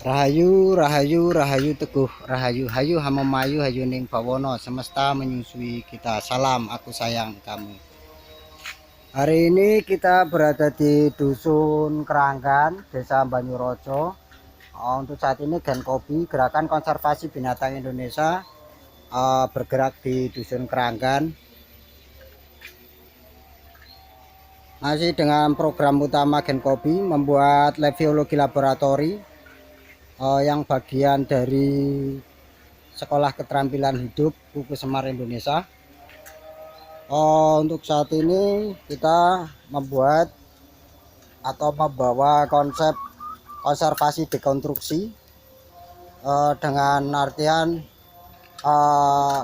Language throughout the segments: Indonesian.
Rahayu, rahayu, rahayu teguh, rahayu, hayu hamamayu, hayu ning bawono, semesta menyusui kita. Salam, aku sayang kamu. Hari ini kita berada di Dusun Keranggan, Desa Banyurojo. Untuk saat ini Gen Kobi, Gerakan Konservasi Binatang Indonesia, bergerak di Dusun Keranggan. Masih dengan program utama Gen Kobi membuat lab biologi laboratori yang bagian dari Sekolah Keterampilan Hidup UPI Semar Indonesia. Untuk saat ini kita membuat atau membawa konsep konservasi dekonstruksi dengan artian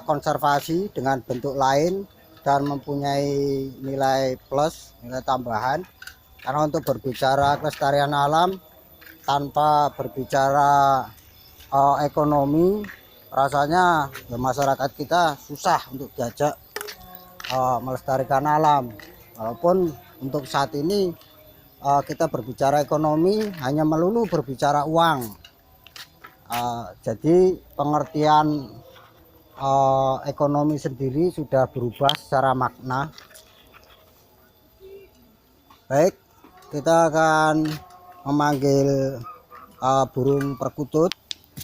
konservasi dengan bentuk lain dan mempunyai nilai plus, nilai tambahan. Karena untuk berbicara kelestarian alam tanpa berbicara ekonomi, rasanya ya masyarakat kita susah untuk diajak melestarikan alam. Walaupun untuk saat ini kita berbicara ekonomi hanya melulu berbicara uang. Jadi pengertian ekonomi sendiri sudah berubah secara makna. Baik, kita akan memanggil burung perkutut.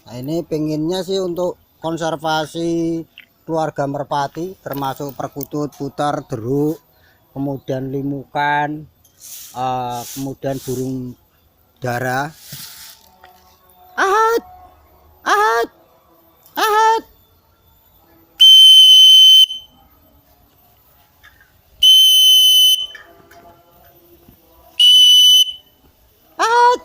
Nah, ini pengennya sih untuk konservasi keluarga merpati, termasuk perkutut, putar, deruk, kemudian limukan, kemudian burung dara. Ahad, ahad, ahad. Ahad.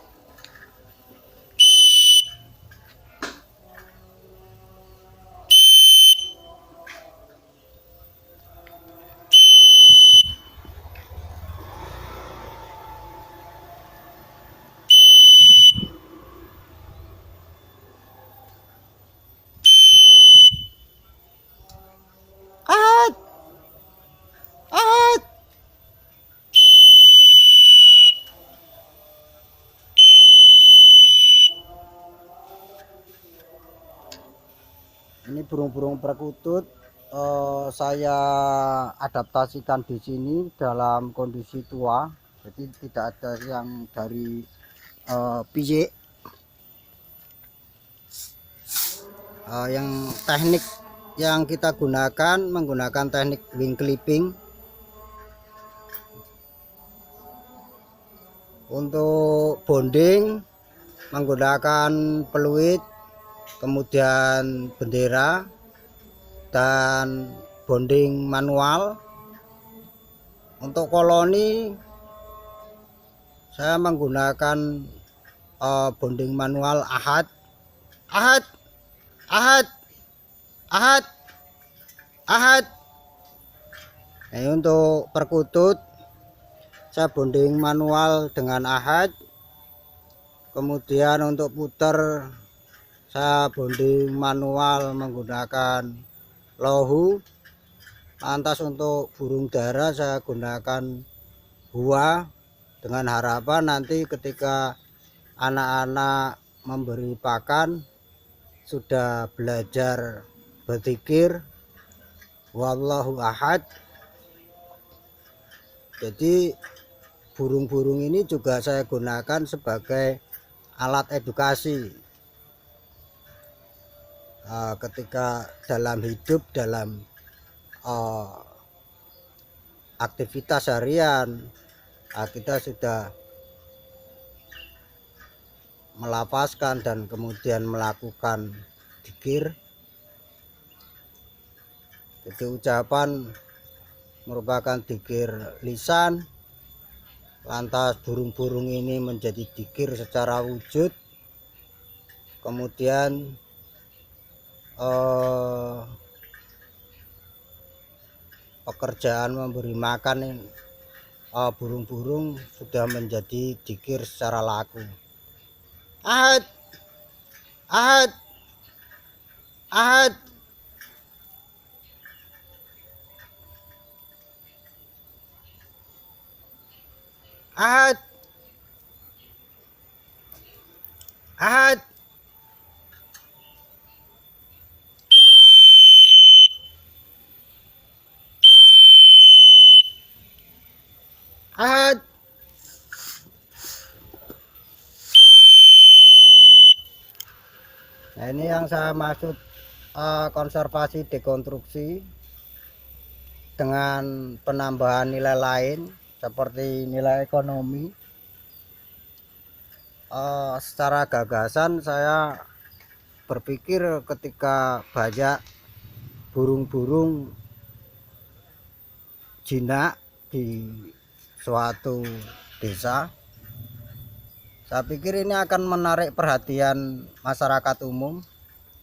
Ahad, ahad. Ini burung-burung perkutut saya adaptasikan di sini dalam kondisi tua, jadi tidak ada yang dari piyik. Yang teknik yang kita gunakan menggunakan teknik wing clipping. Untuk bonding menggunakan peluit, kemudian bendera, dan bonding manual. Untuk koloni saya menggunakan bonding manual ahad, ahad, ahad, ahad, ahad. Nah, untuk perkutut saya bonding manual dengan ahad. Kemudian untuk puter saya bonding manual menggunakan lohu. Lantas untuk burung dara saya gunakan hua, dengan harapan nanti ketika anak-anak memberi pakan sudah belajar berzikir wallahu ahad. Jadi burung-burung ini juga saya gunakan sebagai alat edukasi ketika dalam hidup, dalam aktivitas harian. Kita sudah melafazkan dan kemudian melakukan dzikir. Jadi ucapan merupakan dzikir lisan, lantas burung-burung ini menjadi dzikir secara wujud. Kemudian pekerjaan memberi makan burung-burung sudah menjadi dzikir secara laku. Ahad, ahad, ahad. Ahad, ahad. Ah, nah ini yang saya maksud konservasi dekonstruksi dengan penambahan nilai lain seperti nilai ekonomi. Secara gagasan saya berpikir ketika banyak burung-burung jinak di suatu desa, saya pikir ini akan menarik perhatian masyarakat umum.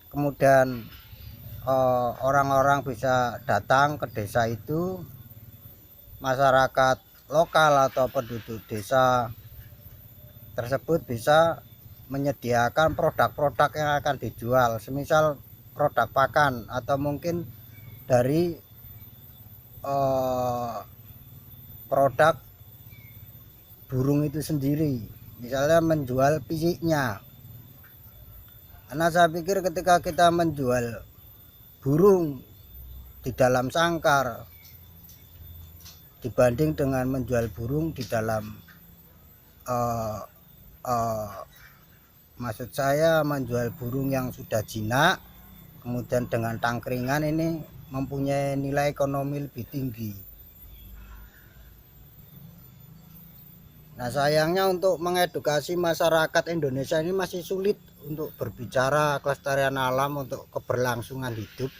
Kemudian orang-orang bisa datang ke desa itu, masyarakat lokal atau penduduk desa tersebut bisa menyediakan produk-produk yang akan dijual, semisal produk pakan atau mungkin dari produk burung itu sendiri, misalnya menjual fisiknya. Karena saya pikir ketika kita menjual burung di dalam sangkar dibanding dengan menjual burung di dalam maksud saya menjual burung yang sudah jinak kemudian dengan tangkringan, ini mempunyai nilai ekonomi lebih tinggi. Nah, sayangnya untuk mengedukasi masyarakat Indonesia ini masih sulit untuk berbicara kelestarian alam untuk keberlangsungan hidup,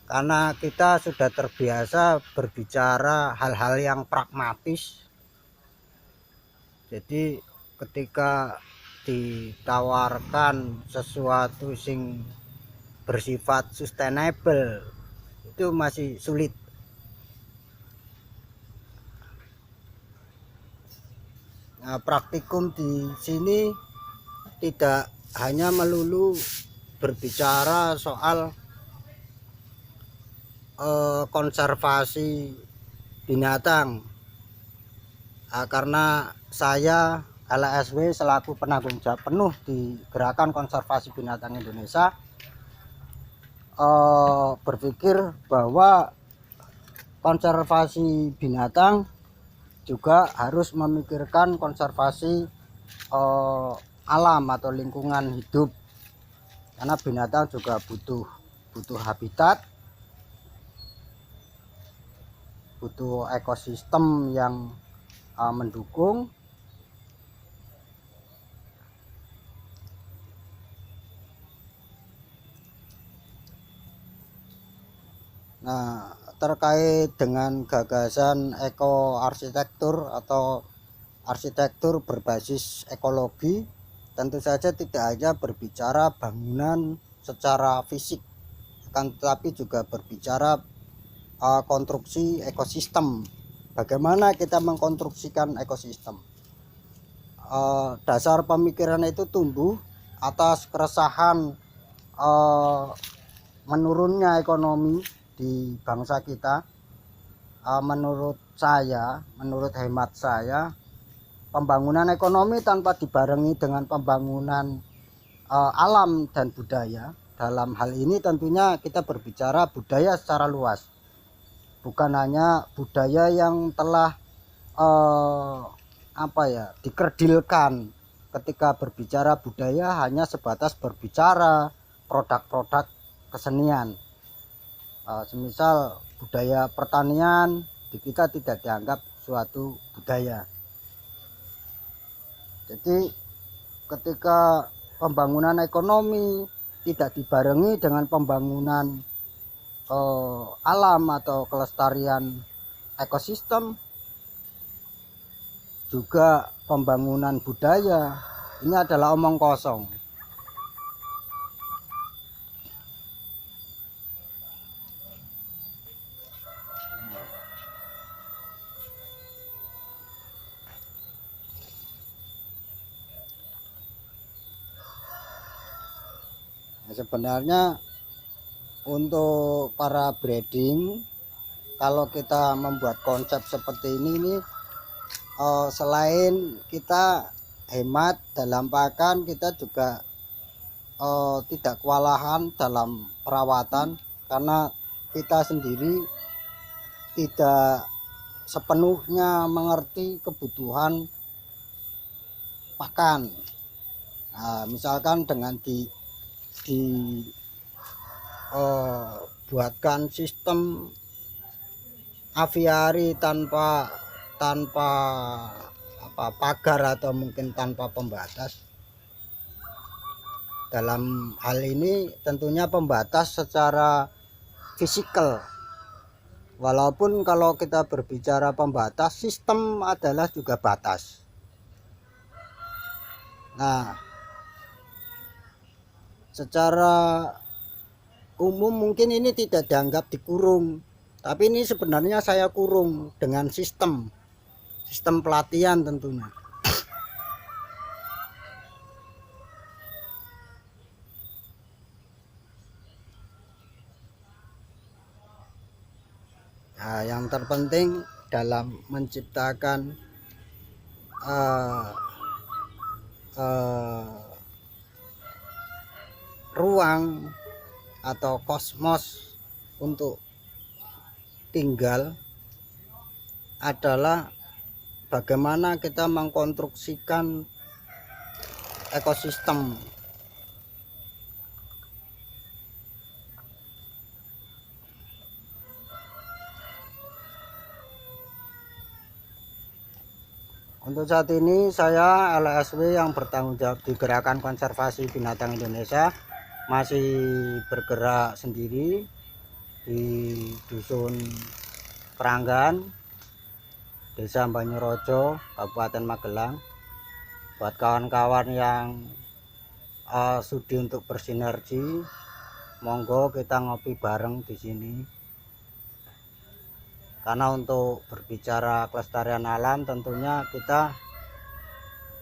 karena kita sudah terbiasa berbicara hal-hal yang pragmatis. Jadi ketika ditawarkan sesuatu sing bersifat sustainable itu masih sulit. Nah, praktikum di sini tidak hanya melulu berbicara soal konservasi binatang, karena saya LSW selaku penanggung jawab penuh di Gerakan Konservasi Binatang Indonesia berpikir bahwa konservasi binatang juga harus memikirkan konservasi alam atau lingkungan hidup, karena binatang juga butuh habitat, butuh ekosistem yang mendukung. Nah, terkait dengan gagasan ekoarsitektur atau arsitektur berbasis ekologi, tentu saja tidak hanya berbicara bangunan secara fisik, akan tetapi juga berbicara konstruksi ekosistem. Bagaimana kita mengkonstruksikan ekosistem? Dasar pemikiran itu tumbuh atas keresahan menurunnya ekonomi di bangsa kita. Menurut hemat saya, pembangunan ekonomi tanpa dibarengi dengan pembangunan alam dan budaya, dalam hal ini tentunya kita berbicara budaya secara luas, bukan hanya budaya yang telah dikerdilkan. Ketika berbicara budaya hanya sebatas berbicara produk-produk kesenian, semisal budaya pertanian di kita tidak dianggap suatu budaya. Jadi ketika pembangunan ekonomi tidak dibarengi dengan pembangunan alam atau kelestarian ekosistem, juga pembangunan budaya, ini adalah omong kosong. Nah, sebenarnya untuk para breeding, kalau kita membuat konsep seperti ini selain kita hemat dalam pakan, kita juga tidak kewalahan dalam perawatan, karena kita sendiri tidak sepenuhnya mengerti kebutuhan pakan. Nah, misalkan dengan buatkan sistem aviari tanpa tanpa pagar atau mungkin tanpa pembatas. Dalam hal ini tentunya pembatas secara fisikal. Walaupun kalau kita berbicara pembatas, sistem adalah juga batas. Nah, secara umum mungkin ini tidak dianggap dikurung, tapi ini sebenarnya saya kurung dengan sistem pelatihan tentunya. Nah, yang terpenting dalam menciptakan ruang atau kosmos untuk tinggal adalah bagaimana kita mengkonstruksikan ekosistem. Untuk saat ini saya LSW yang bertanggung jawab di Gerakan Konservasi Binatang Indonesia masih bergerak sendiri di Dusun Keranggan, Desa Banyurojo, Kabupaten Magelang. Buat kawan-kawan yang sudi untuk bersinergi, monggo kita ngopi bareng di sini. Karena untuk berbicara kelestarian alam tentunya kita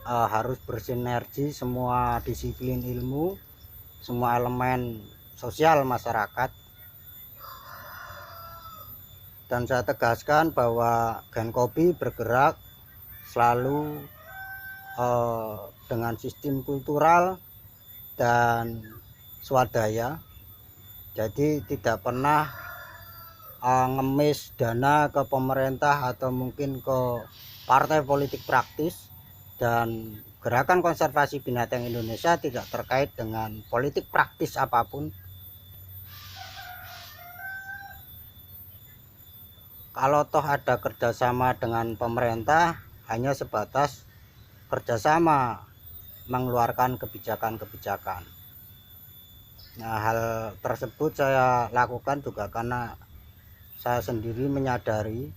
harus bersinergi semua disiplin ilmu, semua elemen sosial masyarakat. Dan saya tegaskan bahwa Genkobi bergerak selalu dengan sistem kultural dan swadaya. Jadi tidak pernah ngemis dana ke pemerintah atau mungkin ke partai politik praktis, dan Gerakan Konservasi Binatang Indonesia tidak terkait dengan politik praktis apapun. Kalau toh ada kerjasama dengan pemerintah, hanya sebatas kerjasama mengeluarkan kebijakan-kebijakan. Nah, hal tersebut saya lakukan juga karena saya sendiri menyadari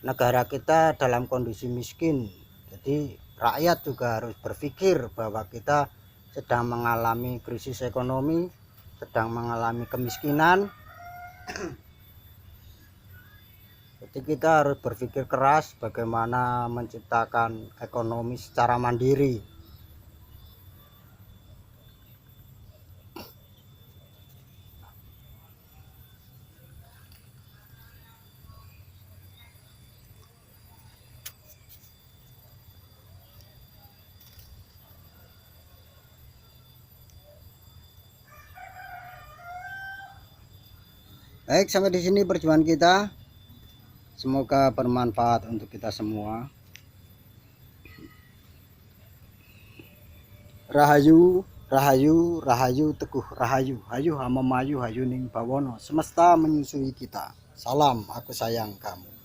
negara kita dalam kondisi miskin. Jadi rakyat juga harus berpikir bahwa kita sedang mengalami krisis ekonomi, sedang mengalami kemiskinan. Jadi kita harus berpikir keras bagaimana menciptakan ekonomi secara mandiri. Baik, sampai di sini perjuangan kita. Semoga bermanfaat untuk kita semua. Rahayu, rahayu, rahayu, teguh rahayu, hayu hama mayu, hayu ning bawono, semesta menyusui kita. Salam, aku sayang kamu.